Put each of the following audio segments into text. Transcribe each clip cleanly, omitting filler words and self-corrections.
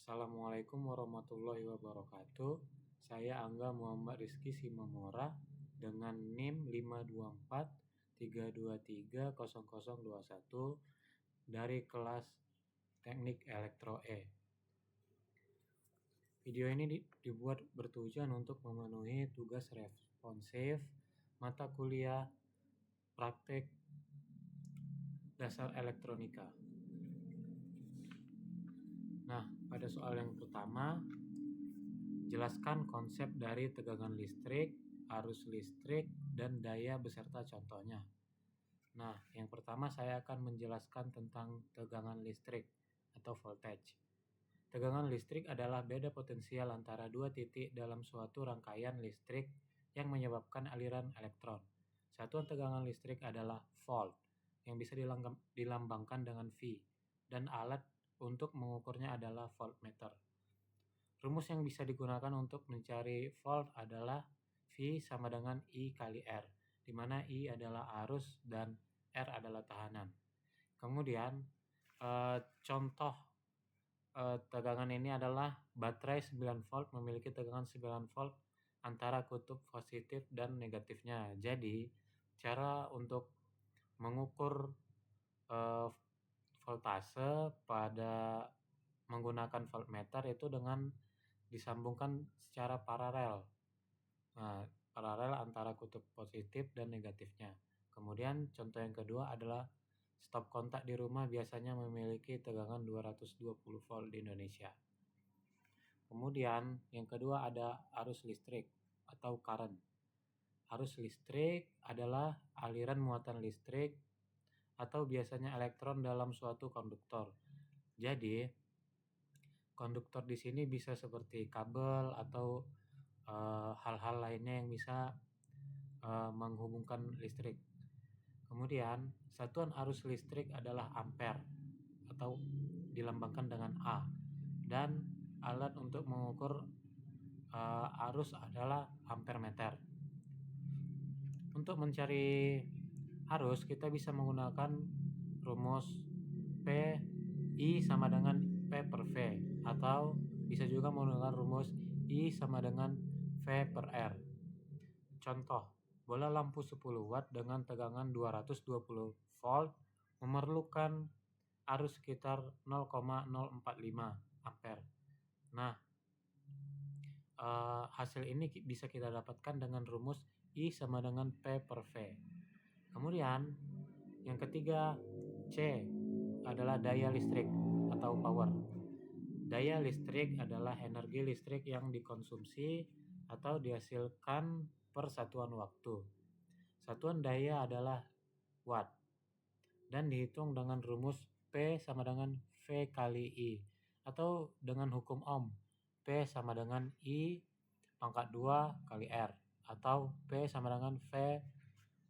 Assalamualaikum warahmatullahi wabarakatuh. Saya Angga Muhammad Rizky Simamora dengan NIM 52432300021 dari kelas Teknik Elektro E. Video ini dibuat bertujuan untuk memenuhi tugas responsif mata kuliah praktek dasar elektronika. Nah, pada soal yang pertama, jelaskan konsep dari tegangan listrik, arus listrik, dan daya beserta contohnya. Nah, yang pertama saya akan menjelaskan tentang tegangan listrik atau voltage. Tegangan listrik adalah beda potensial antara dua titik dalam suatu rangkaian listrik yang menyebabkan aliran elektron. Satuan tegangan listrik adalah volt, yang bisa dilambangkan dengan V, dan alat untuk mengukurnya adalah voltmeter. Rumus yang bisa digunakan untuk mencari volt adalah V sama dengan I kali R, di mana I adalah arus dan R adalah tahanan. Kemudian contoh tegangan ini adalah baterai 9 volt memiliki tegangan 9 volt antara kutub positif dan negatifnya. Jadi, cara untuk mengukur voltase pada menggunakan voltmeter itu dengan disambungkan secara paralel. Nah, paralel antara kutub positif dan negatifnya. Kemudian contoh yang kedua adalah stop kontak di rumah biasanya memiliki tegangan 220 volt di Indonesia. Kemudian yang kedua ada arus listrik atau current. Arus listrik adalah aliran muatan listrik atau biasanya elektron dalam suatu konduktor. Jadi, konduktor di sini bisa seperti kabel atau hal-hal lainnya yang bisa menghubungkan listrik. Kemudian, satuan arus listrik adalah ampere atau dilambangkan dengan A. Dan alat untuk mengukur arus adalah ampermeter. Untuk mencari arus, kita bisa menggunakan rumus P I sama dengan P per V, atau bisa juga menggunakan rumus I sama dengan V per R. Contoh, bola lampu 10 watt dengan tegangan 220 volt memerlukan arus sekitar 0,045 ampere. Nah, hasil ini bisa kita dapatkan dengan rumus I sama dengan P per V. Kemudian, yang ketiga, C adalah daya listrik atau power. Daya listrik adalah energi listrik yang dikonsumsi atau dihasilkan per satuan waktu. Satuan daya adalah watt dan dihitung dengan rumus P sama dengan V kali I atau dengan hukum Ohm. P sama dengan I pangkat 2 kali R atau P sama dengan V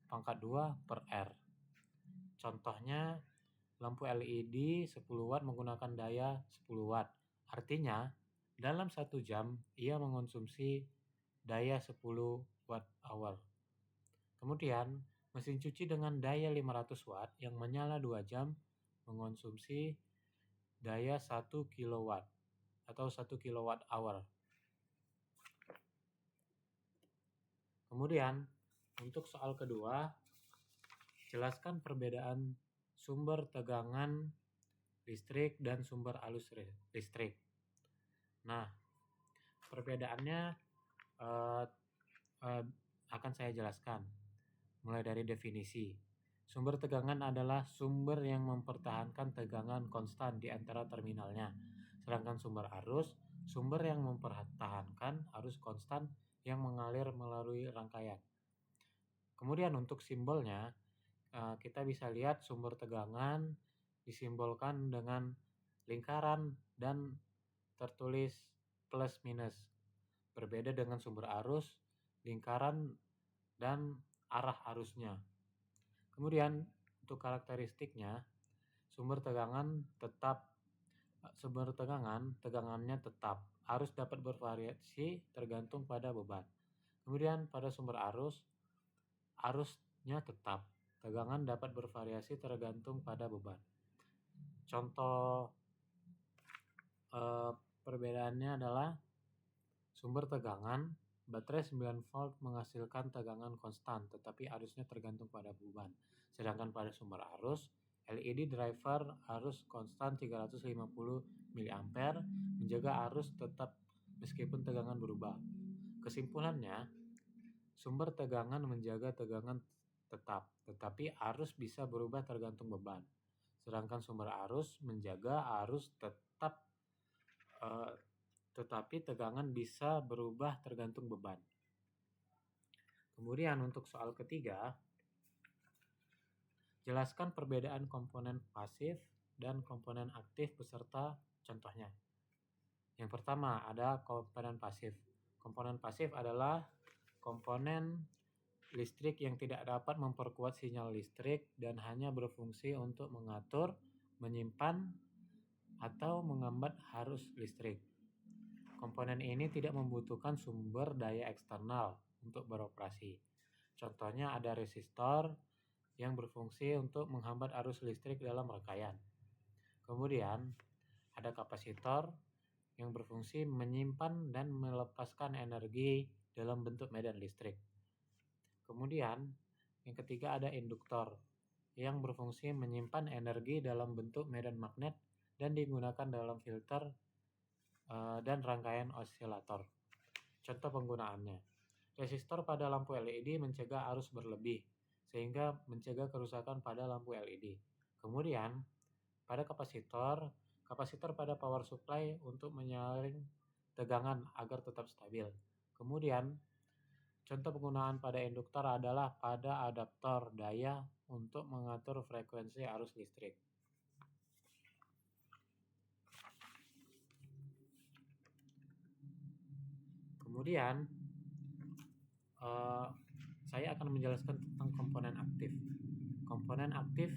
pangkat 2 per R. Contohnya, lampu LED 10 watt menggunakan daya 10 watt. Artinya, dalam 1 jam ia mengonsumsi daya 10 watt hour. Kemudian, mesin cuci dengan daya 500 watt yang menyala 2 jam mengonsumsi daya 1 kilowatt atau 1 kilowatt hour. Kemudian, untuk soal kedua, jelaskan perbedaan sumber tegangan listrik dan sumber arus listrik. Nah, perbedaannya akan saya jelaskan. Mulai dari definisi. Sumber tegangan adalah sumber yang mempertahankan tegangan konstan di antara terminalnya. Sedangkan sumber arus, sumber yang mempertahankan arus konstan yang mengalir melalui rangkaian. Kemudian untuk simbolnya, kita bisa lihat sumber tegangan disimbolkan dengan lingkaran dan tertulis plus minus. Berbeda dengan sumber arus, lingkaran dan arah arusnya. Kemudian untuk karakteristiknya, tegangannya tetap. Arus dapat bervariasi tergantung pada beban. Kemudian pada sumber arus, arusnya tetap. Tegangan dapat bervariasi tergantung pada beban. Contoh perbedaannya adalah sumber tegangan. Baterai 9 volt menghasilkan tegangan konstan, tetapi arusnya tergantung pada beban. Sedangkan pada sumber arus, LED driver arus konstan 350 mA menjaga arus tetap meskipun tegangan berubah. Kesimpulannya, sumber tegangan menjaga tegangan tetap, tetapi arus bisa berubah tergantung beban. Sedangkan sumber arus menjaga arus tetap tetapi tegangan bisa berubah tergantung beban. Kemudian untuk soal ketiga, jelaskan perbedaan komponen pasif dan komponen aktif beserta contohnya. Yang pertama ada komponen pasif. Komponen pasif adalah komponen listrik yang tidak dapat memperkuat sinyal listrik dan hanya berfungsi untuk mengatur, menyimpan, atau menghambat arus listrik. Komponen ini tidak membutuhkan sumber daya eksternal untuk beroperasi. Contohnya ada resistor yang berfungsi untuk menghambat arus listrik dalam rangkaian. Kemudian ada kapasitor yang berfungsi menyimpan dan melepaskan energi dalam bentuk medan listrik. Kemudian yang ketiga ada induktor yang berfungsi menyimpan energi dalam bentuk medan magnet dan digunakan dalam filter dan rangkaian osilator. Contoh penggunaannya. Resistor pada lampu LED mencegah arus berlebih sehingga mencegah kerusakan pada lampu LED. Kemudian pada kapasitor pada power supply untuk menyaring tegangan agar tetap stabil. Kemudian contoh penggunaan pada induktor adalah pada adaptor daya untuk mengatur frekuensi arus listrik. Kemudian saya akan menjelaskan tentang komponen aktif. Komponen aktif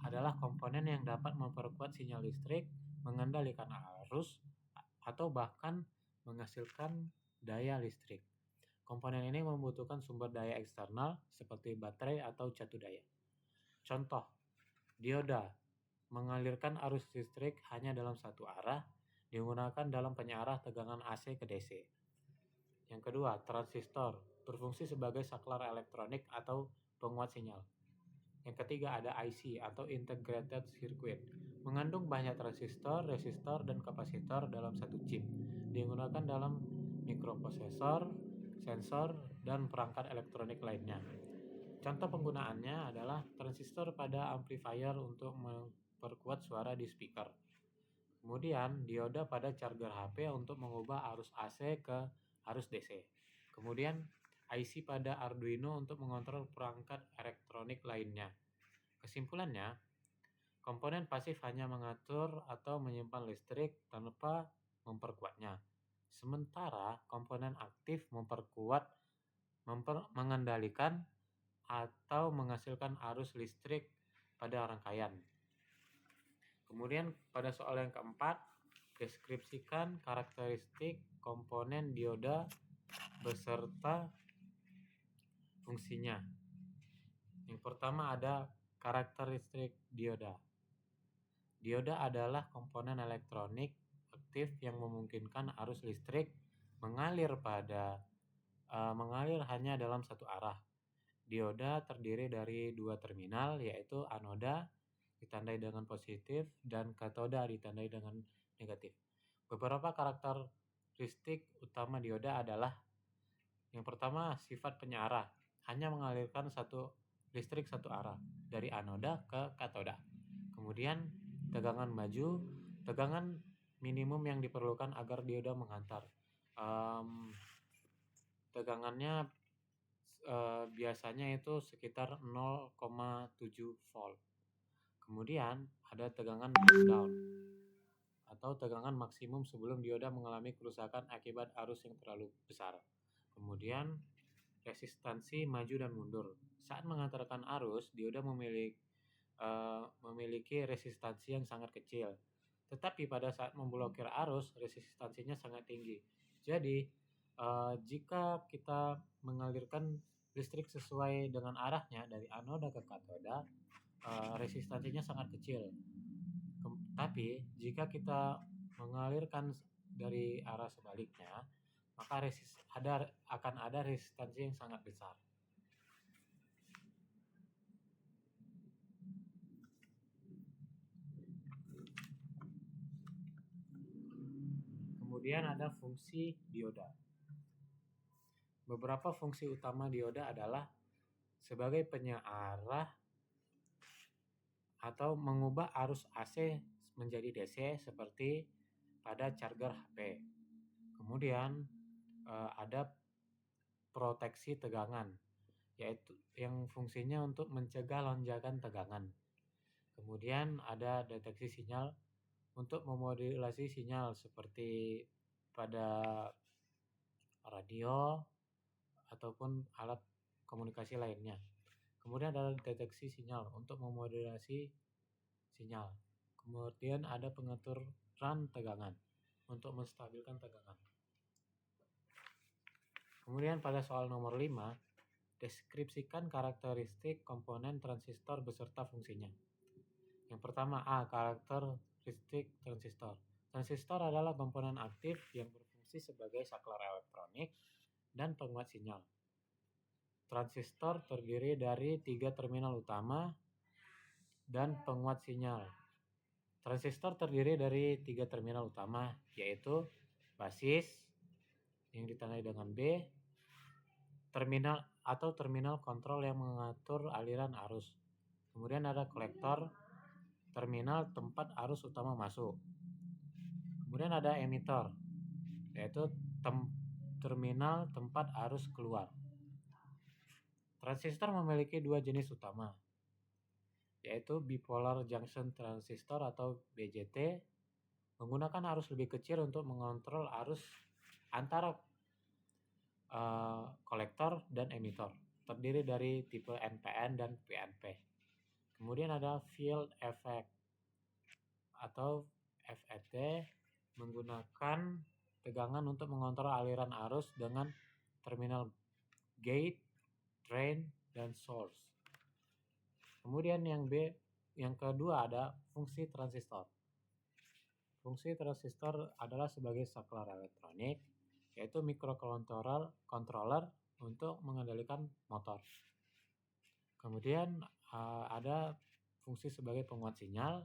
adalah komponen yang dapat memperkuat sinyal listrik, mengendalikan arus, atau bahkan menghasilkan daya listrik. Komponen ini membutuhkan sumber daya eksternal seperti baterai atau catu daya. Contoh, dioda mengalirkan arus listrik hanya dalam satu arah, digunakan dalam penyarah tegangan AC ke DC. Yang kedua, transistor berfungsi sebagai saklar elektronik atau penguat sinyal. Yang ketiga ada IC atau Integrated Circuit, mengandung banyak transistor, resistor, dan kapasitor dalam satu chip. Digunakan dalam mikroprosesor, sensor, dan perangkat elektronik lainnya. Contoh penggunaannya adalah transistor pada amplifier untuk memperkuat suara di speaker. Kemudian dioda pada charger HP untuk mengubah arus AC ke arus DC. Kemudian IC pada Arduino untuk mengontrol perangkat elektronik lainnya. Kesimpulannya, komponen pasif hanya mengatur atau menyimpan listrik tanpa memperkuatnya. Sementara komponen aktif memperkuat, mengendalikan, atau menghasilkan arus listrik pada rangkaian. Kemudian pada soal yang keempat, deskripsikan karakteristik komponen dioda beserta fungsinya. Yang pertama ada karakteristik dioda. Dioda adalah komponen elektronik aktif yang memungkinkan arus listrik mengalir hanya dalam satu arah. Dioda terdiri dari dua terminal, yaitu anoda ditandai dengan positif dan katoda ditandai dengan negatif. Beberapa karakteristik utama dioda adalah yang pertama, sifat penyarah, hanya mengalirkan listrik satu arah dari anoda ke katoda. Kemudian tegangan maju, tegangan minimum yang diperlukan agar dioda menghantar. Tegangannya biasanya itu sekitar 0,7 volt. Kemudian ada tegangan breakdown atau tegangan maksimum sebelum dioda mengalami kerusakan akibat arus yang terlalu besar. Kemudian resistansi maju dan mundur. Saat mengantarkan arus, dioda memiliki resistansi yang sangat kecil. Tetapi pada saat memblokir arus, resistansinya sangat tinggi. Jadi, jika kita mengalirkan listrik sesuai dengan arahnya dari anoda ke katoda, resistansinya sangat kecil. Tapi jika kita mengalirkan dari arah sebaliknya, maka akan ada resistansi yang sangat besar. Kemudian ada fungsi dioda. Beberapa fungsi utama dioda adalah sebagai penyearah atau mengubah arus AC menjadi DC seperti pada charger HP. Kemudian ada proteksi tegangan, yaitu yang fungsinya untuk mencegah lonjakan tegangan. Kemudian ada deteksi sinyal untuk memodulasi sinyal seperti pada radio ataupun alat komunikasi lainnya. Kemudian ada deteksi sinyal untuk memodulasi sinyal. Kemudian ada pengaturan tegangan untuk menstabilkan tegangan. Kemudian pada soal nomor 5, deskripsikan karakteristik komponen transistor beserta fungsinya. Yang pertama A, karakteristik transistor. Transistor adalah komponen aktif yang berfungsi sebagai saklar elektronik dan penguat sinyal. Transistor terdiri dari 3 terminal utama dan penguat sinyal. Transistor terdiri dari 3 terminal utama, yaitu basis yang ditandai dengan B, terminal kontrol yang mengatur aliran arus. Kemudian ada kolektor, terminal tempat arus utama masuk. Kemudian ada emitor, yaitu terminal tempat arus keluar. Transistor memiliki 2 jenis utama, yaitu bipolar junction transistor atau BJT, menggunakan arus lebih kecil untuk mengontrol arus antara kolektor dan emitor. Terdiri dari tipe NPN dan PNP. Kemudian ada field effect atau FET, menggunakan tegangan untuk mengontrol aliran arus dengan terminal gate, drain, dan source. Kemudian yang kedua ada fungsi transistor. Fungsi transistor adalah sebagai saklar elektronik, yaitu microcontroller untuk mengendalikan motor. Kemudian ada fungsi sebagai penguat sinyal,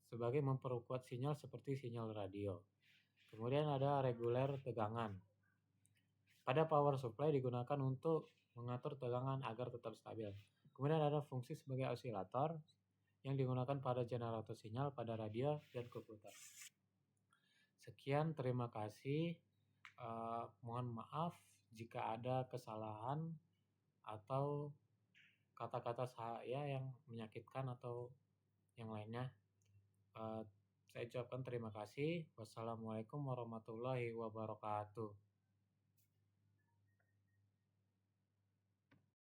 sebagai memperkuat sinyal seperti sinyal radio. Kemudian ada reguler tegangan. Pada power supply digunakan untuk mengatur tegangan agar tetap stabil. Kemudian ada fungsi sebagai osilator yang digunakan pada generator sinyal pada radio dan komputer. Sekian, terima kasih. Mohon maaf jika ada kesalahan atau kata-kata saya yang menyakitkan atau yang lainnya. Saya ucapkan terima kasih. Wassalamualaikum warahmatullahi wabarakatuh.